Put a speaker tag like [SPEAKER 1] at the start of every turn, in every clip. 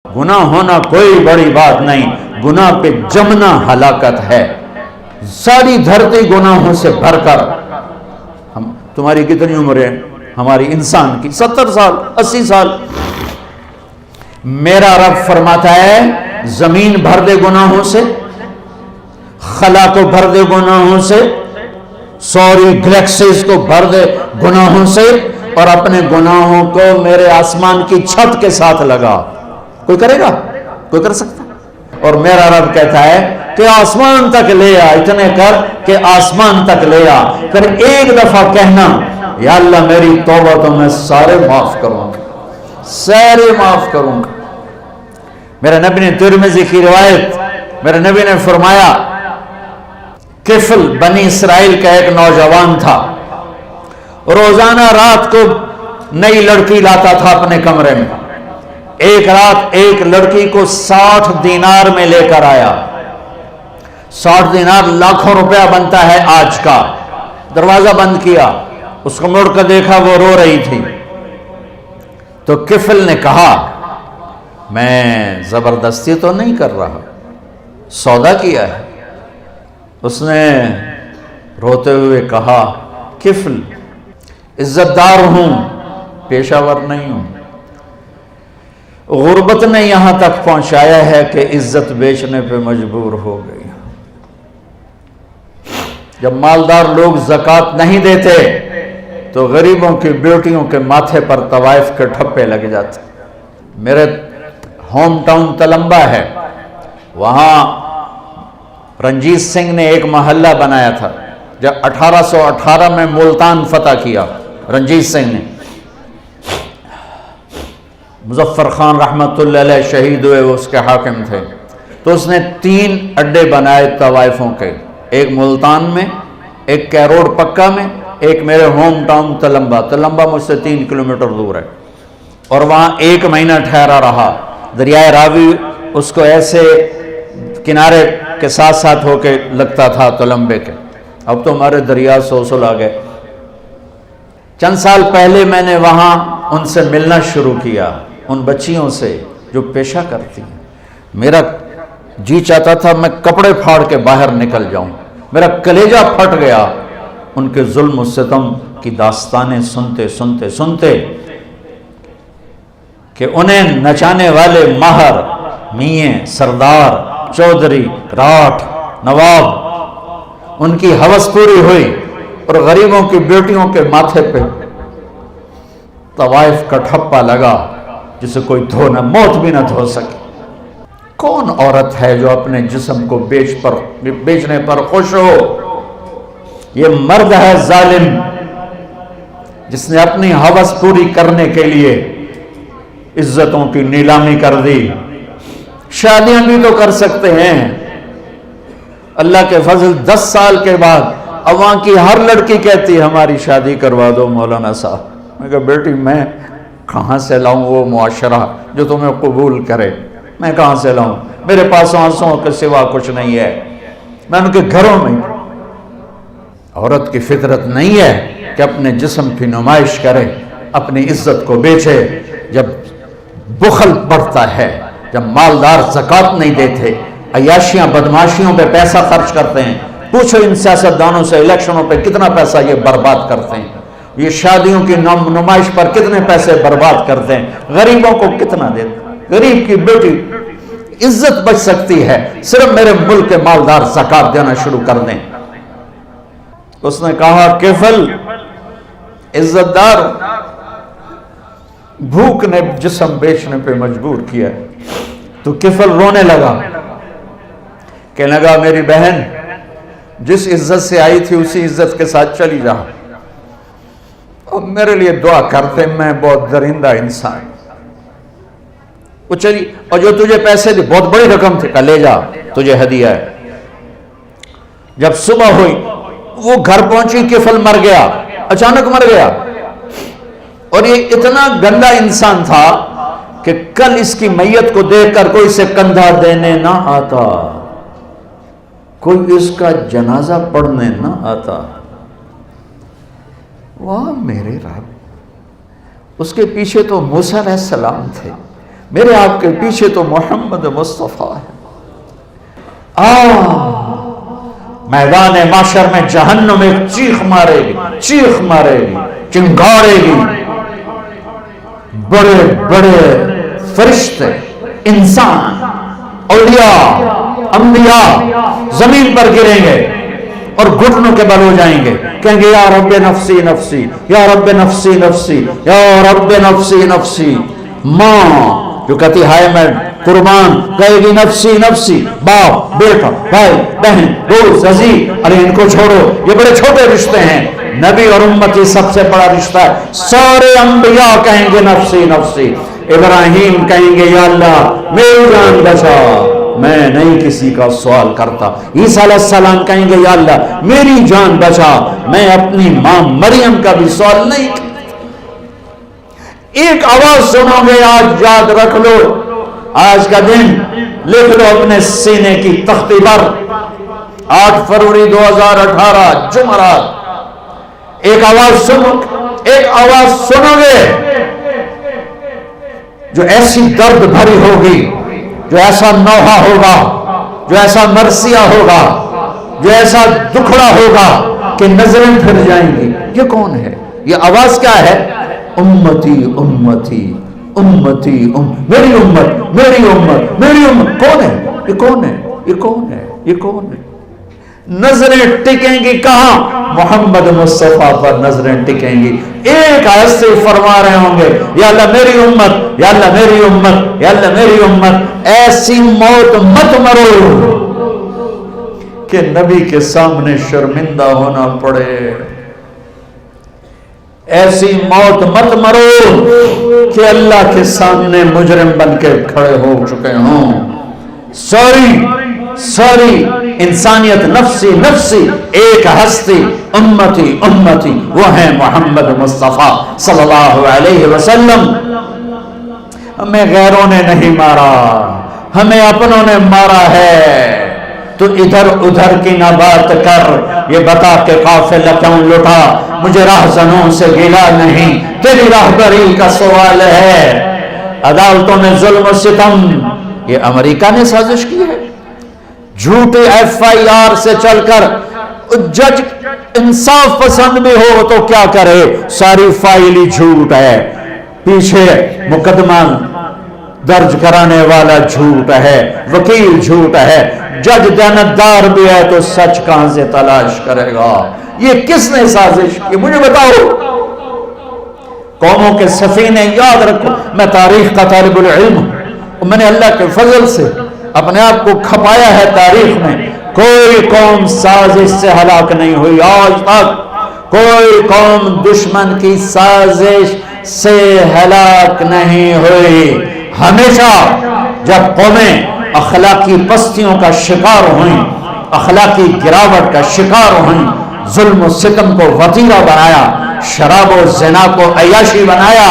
[SPEAKER 1] گناہ ہونا کوئی بڑی بات نہیں، گناہ پہ جمنا ہلاکت ہے۔ ساری دھرتی گناہوں سے بھر کر، تمہاری کتنی عمر ہے ہماری انسان کی؟ 70 سال 80 سال۔ میرا رب فرماتا ہے زمین بھر دے گناہوں سے، خلا کو بھر دے گناہوں سے، سوری گلیکسیز کو بھر دے گناہوں سے، اور اپنے گناہوں کو میرے آسمان کی چھت کے ساتھ لگا۔ کوئی کرے گا؟ کوئی کر سکتا؟ اور میرا رب کہتا ہے کہ آسمان تک لے آ، اتنے کر کہ آسمان تک لے آ، پھر ایک دفعہ کہنا یا اللہ میری توبہ تو میں سارے معاف کروں گا، سارے معاف کروں گا۔ میرے نبی نے ترمذی کی روایت، میرے نبی نے فرمایا کفل بنی اسرائیل کا ایک نوجوان تھا، روزانہ رات کو نئی لڑکی لاتا تھا اپنے کمرے میں۔ ایک رات ایک لڑکی کو 60 دینار میں لے کر آیا۔ 60 دینار لاکھوں روپیہ بنتا ہے آج کا۔ دروازہ بند کیا، اس کو مڑ کر دیکھا وہ رو رہی تھی۔ تو کفل نے کہا میں زبردستی تو نہیں کر رہا، سودا کیا ہے۔ اس نے روتے ہوئے کہا کفل عزت دار ہوں، پیشہ ور نہیں ہوں، غربت نے یہاں تک پہنچایا ہے کہ عزت بیچنے پہ مجبور ہو گئی۔ جب مالدار لوگ زکوٰۃ نہیں دیتے تو غریبوں کی بیٹیوں کے ماتھے پر طوائف کے ٹھپے لگ جاتے۔ میرے ہوم ٹاؤن تلمبا ہے، وہاں رنجیت سنگھ نے ایک محلہ بنایا تھا۔ جب 1818 میں ملتان فتح کیا رنجیت سنگھ نے، مظفر خان رحمت اللہ علیہ شہید ہوئے، وہ اس کے حاکم تھے، تو اس نے 3 اڈے بنائے طوائفوں کے، ایک ملتان میں، ایک کیروڑ پکا میں، ایک میرے ہوم ٹاؤن تلمبا۔ تلمبا مجھ سے 3 کلومیٹر دور ہے، اور وہاں 1 مہینہ ٹھہرا رہا۔ دریائے راوی اس کو ایسے کنارے کے ساتھ ساتھ ہو کے لگتا تھا تلمبے کے۔ اب تو ہمارے دریا سوسل آ گئے۔ چند سال پہلے میں نے وہاں ان سے ملنا شروع کیا، ان بچیوں سے جو پیشہ کرتی ہیں۔ میرا جی چاہتا تھا میں کپڑے پھاڑ کے باہر نکل جاؤں، میرا کلیجہ پھٹ گیا ان کے ظلم و ستم کی داستانیں سنتے سنتے سنتے، کہ انہیں نچانے والے ماہر، میاں، سردار، چودھری، راٹھ، نواب، ان کی ہوس پوری ہوئی، اور غریبوں کی بیٹیوں کے ماتھے پہ طوائف کا ٹھپا لگا جسے کوئی دھونا، موت بھی نہ دھو سکے۔ کون عورت ہے جو اپنے جسم کو بیچنے پر خوش ہو؟ یہ مرد ہے ظالم جس نے اپنی ہوس پوری کرنے کے لیے عزتوں کی نیلامی کر دی۔ شادیاں بھی تو کر سکتے ہیں، اللہ کے فضل 10 سال کے بعد اب وہاں کی ہر لڑکی کہتی ہے ہماری شادی کروا دو مولانا صاحب۔ میں کہا بیٹی میں کہاں سے لاؤں وہ معاشرہ جو تمہیں قبول کرے؟ میں کہاں سے لاؤں؟ میرے پاس آنسوں کے سوا کچھ نہیں ہے، میں ان کے گھروں میں۔ عورت کی فطرت نہیں ہے کہ اپنے جسم کی نمائش کرے، اپنی عزت کو بیچے۔ جب بخل بڑھتا ہے، جب مالدار زکوٰۃ نہیں دیتے، عیاشیاں بدماشیوں پہ پیسہ خرچ کرتے ہیں، پوچھو ان سیاستدانوں سے الیکشنوں پہ کتنا پیسہ یہ برباد کرتے ہیں، یہ شادیوں کی نمائش پر کتنے پیسے برباد کرتے ہیں، غریبوں کو کتنا دیتے ہیں۔ غریب کی بیٹی عزت بچ سکتی ہے صرف میرے ملک کے مالدار زکوٰۃ دینا شروع کر دیں۔ اس نے کہا کفل عزت دار، بھوک نے جسم بیچنے پہ مجبور کیا۔ تو کفل رونے لگا، کہنے لگا میری بہن جس عزت سے آئی تھی اسی عزت کے ساتھ چلی جا، اور میرے لیے دعا کرتے، میں بہت درندہ انسان۔ وہ چلی، اور جو تجھے پیسے دی بہت بڑی رقم تھی، کہا لے جا تجھے ہدیہ ہے۔ جب صبح ہوئی وہ گھر پہنچی، کفل مر گیا، اچانک مر گیا، اور یہ اتنا گندا انسان تھا کہ کل اس کی میت کو دیکھ کر کوئی اسے کندھا دینے نہ آتا، کوئی اس کا جنازہ پڑھنے نہ آتا۔ واہ میرے رب، اس کے پیچھے تو موسیٰ علیہ السلام تھے، میرے آپ کے پیچھے تو محمد مصطفیٰ ہے۔ میدان معاشر میں جہنم ایک چیخ مارے گی، چنگارے گی، بڑے بڑے فرشتے، انسان، اولیاء، انبیاء زمین پر گریں گے اور گھٹنوں کے بل ہو جائیں گے، کہیں گے یا رب نفسی نفسی، یا رب نفسی نفسی، یا رب نفسی نفسی۔ ماں جو کہتی ہائے میں قربان، کہے گی نفسی نفسی، باپ، بیٹا، بھائی، بہن، دوست، عزیز، ارے ان کو چھوڑو، یہ بڑے چھوٹے رشتے ہیں، نبی اور امتی سب سے بڑا رشتہ ہے۔ سارے انبیاء کہیں گے نفسی نفسی، ابراہیم کہیں گے یا اللہ میری جان بچا، میں نہیں کسی کا سوال کرتا۔ عیسیٰ علیہ السلام کہیں گے یا اللہ میری جان بچا، میں اپنی ماں مریم کا بھی سوال نہیں کرتا۔ ایک آواز سنو گے، آج یاد رکھ لو، آج کا دن لکھ لو اپنے سینے کی تختی پر، 8 فروری 2018 جمعرات۔ ایک آواز سنو گے جو ایسی درد بھری ہوگی، جو ایسا نوحہ ہوگا، جو ایسا مرثیہ ہوگا، جو ایسا دکھڑا ہوگا کہ نظریں پھر جائیں گی۔ یہ کون ہے؟ یہ آواز کیا ہے؟ امتی امتی امتی میری امت میری امت میری امت۔ کون ہے یہ؟ کون ہے یہ؟ کون ہے یہ؟ کون ہے؟ نظریں ٹکیں گی کہاں؟ محمد مصطفیٰ پر نظریں ٹکیں گی۔ ایک آیت سے فرما رہے ہوں گے یا اللہ میری امت، یا اللہ میری امت، یا اللہ میری امت۔ ایسی موت مت مرو کہ نبی کے سامنے شرمندہ ہونا پڑے، ایسی موت مت مرو کہ اللہ کے سامنے مجرم بن کے کھڑے ہو چکے ہوں۔ ساری انسانیت نفسی نفسی، ایک ہستی امتی امتی، وہ ہے محمد مصطفیٰ صلی اللہ علیہ وسلم۔ ہمیں غیروں نے نہیں مارا، ہمیں اپنوں نے مارا ہے۔ تو ادھر ادھر کی نہ بات کر، یہ بتا کہ قافلہ کیوں لٹا، مجھے راہزنوں سے گلا نہیں، تیری راہبری کا سوال ہے۔ عدالتوں میں ظلم و ستم، یہ امریکہ نے سازش کی ہے۔ جھوٹے FIR سے چل کر جج انصاف پسند بھی ہو تو کیا کرے، ساری فائل ہی جھوٹ ہے، پیچھے مقدمہ درج کرانے والا جھوٹ ہے، وکیل جھوٹ ہے، جج دیانتدار بھی ہے تو سچ کہاں سے تلاش کرے گا؟ یہ کس نے سازش کی؟ مجھے بتاؤ۔ قوموں کے سفینے یاد رکھو، میں تاریخ کا طالب العلم ہوں، میں نے اللہ کے فضل سے اپنے آپ کو کھپایا ہے تاریخ میں، کوئی قوم سازش سے ہلاک نہیں ہوئی آج تک، کوئی قوم دشمن کی سازش سے ہلاک نہیں ہوئی۔ ہمیشہ جب قومیں اخلاقی پستیوں کا شکار ہوئیں، اخلاقی گراوٹ کا شکار ہوئیں، ظلم و ستم کو وتیرہ بنایا، شراب و زنا کو عیاشی بنایا،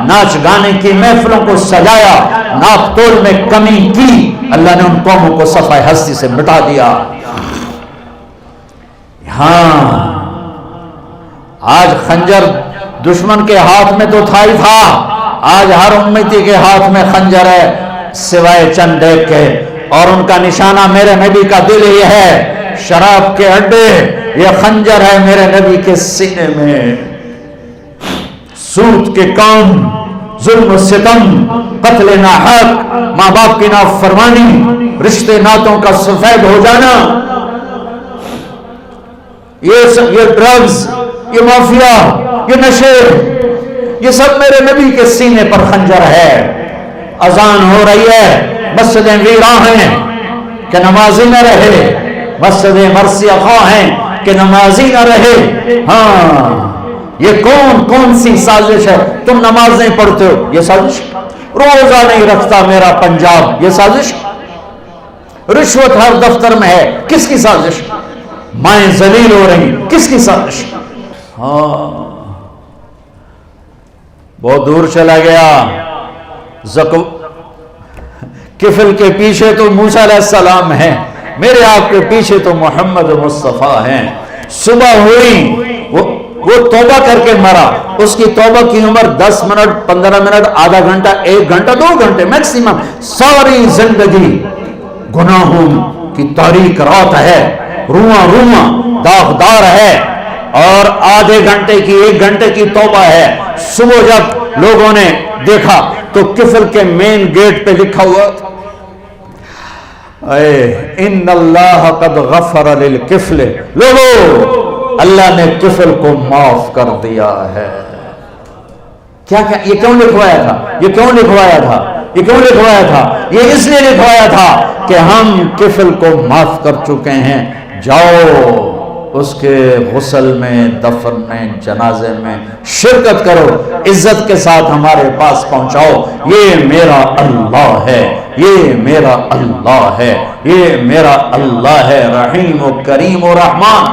[SPEAKER 1] ناچ گانے کی محفلوں کو سجایا، ناپ تول میں کمی کی، اللہ نے ان قوموں کو صفحہ ہستی سے مٹا دیا۔ ہاں آج خنجر دشمن کے ہاتھ میں تو تھا ہی تھا، آج ہر امتی کے ہاتھ میں خنجر ہے سوائے چند ایک کے، اور ان کا نشانہ میرے نبی کا دل ہی ہے۔ شراب کے اڈے، یہ خنجر ہے میرے نبی کے سینے میں۔ سود کے کام، ظلم و ستم، قتل ناحق، ماں باپ کی نافرمانی، رشتے ناتوں کا سفید ہو جانا، یہ ڈرگز، یہ مافیا، یہ نشے، یہ سب میرے نبی کے سینے پر خنجر ہے۔ اذان ہو رہی ہے، مسجدیں ویراں ہیں کہ نمازی نہ رہے، مسجدیں مرثیہ خواہ ہیں کہ نمازی نہ رہے۔ ہاں یہ کون سی سازش ہے؟ تم نماز نہیں پڑھتے ہو، یہ سازش۔ روزہ نہیں رکھتا میرا پنجاب، یہ سازش۔ رشوت ہر دفتر میں ہے، کس کی سازش؟ مائیں ذلیل ہو رہی، کس کی سازش؟ ہاں بہت دور چلا گیا۔ کفل کے پیچھے تو موسیٰ علیہ السلام ہیں، میرے آپ کے پیچھے تو محمد مصطفیٰ ہیں۔ صبح ہوئی، وہ توبہ کر کے مرا، اس کی توبہ کی عمر 10 منٹ 15 منٹ آدھا گھنٹہ 1 گھنٹہ 2 گھنٹے میکسیمم، ساری زندگی گناہوں کی تاریک رات ہے، رواں رواں داغدار ہے، اور آدھے گھنٹے کی 1 گھنٹے کی توبہ ہے۔ صبح جب لوگوں نے دیکھا تو کفل کے مین گیٹ پہ لکھا ہوا تھا ان اللہ قد غفر للکفل، لوگو اللہ نے کفل کو معاف کر دیا ہے۔ کیا یہ کیوں لکھوایا تھا؟ یہ کیوں لکھوایا تھا؟ یہ کیوں لکھوایا تھا؟ یہ اس لیے لکھوایا تھا کہ ہم کفل کو معاف کر چکے ہیں، جاؤ اس کے غسل میں، دفن میں، جنازے میں شرکت کرو، عزت کے ساتھ ہمارے پاس پہنچاؤ، یہ میرا اللہ ہے، یہ میرا اللہ ہے، یہ میرا اللہ ہے، رحیم و کریم و رحمان۔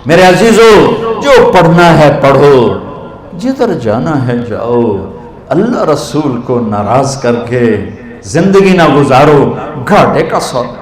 [SPEAKER 1] میرے عزیزو، جو پڑھنا ہے پڑھو، جدھر جانا ہے جاؤ، اللہ رسول کو ناراض کر کے زندگی نہ گزارو، گھاٹے کا سودا۔